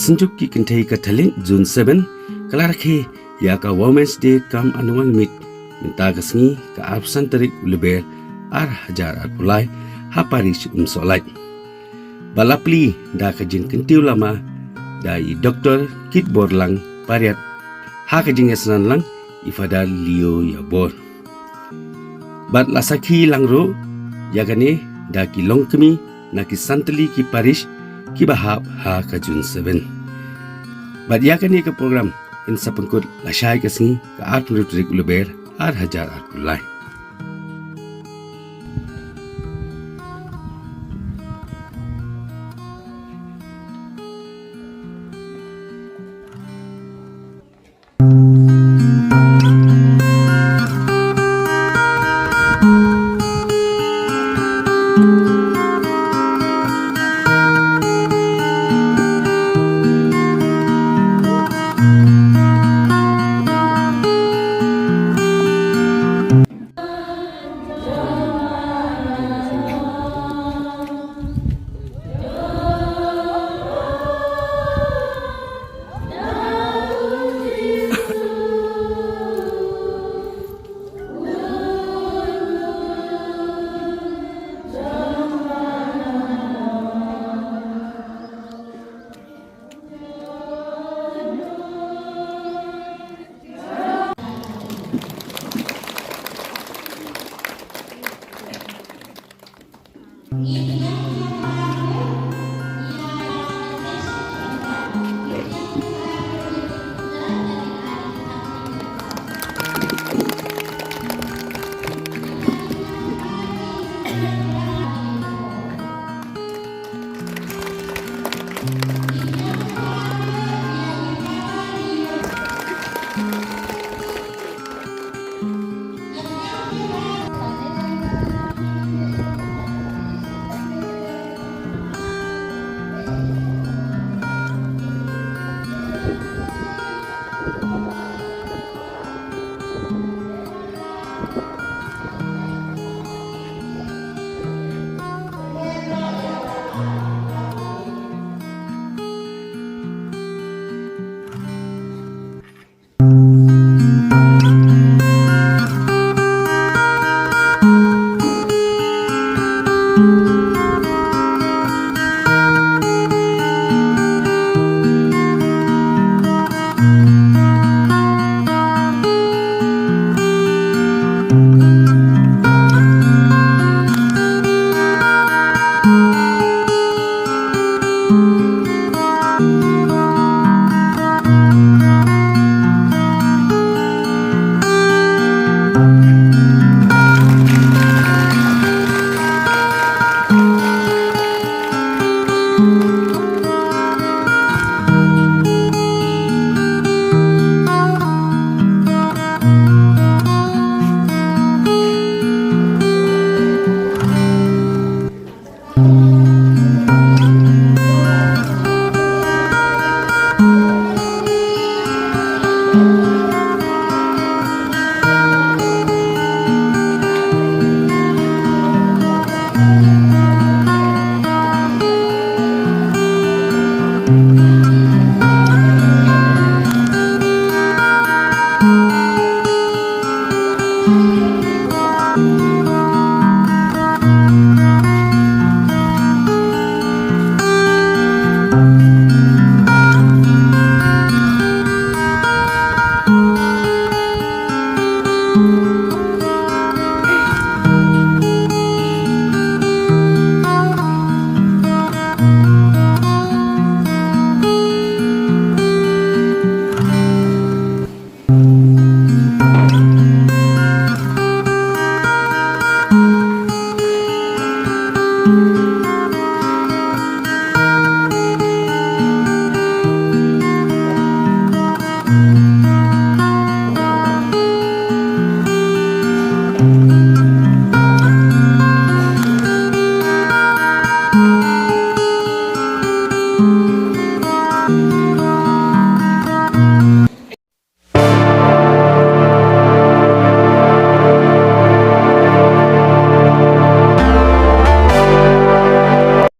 Kasenjuk ki kentai katalin June 7 kalarake ya ka Women's Day kam annual meet minta kasngi ka absan tarik uleber ar hajar ar pulai haparish solai balapli da kajin kentiu lama dai Dr. Kit Borlang pariat ha kajin yasanan lang ifada Leo ya bor bat lasaki langro yagane da ki longkemi na ki santali ki parish ki bahap ha ka June 7 bat yagane ka program in sapengkut lasai kasngi ka art tarik uleber ar hajar ar pulai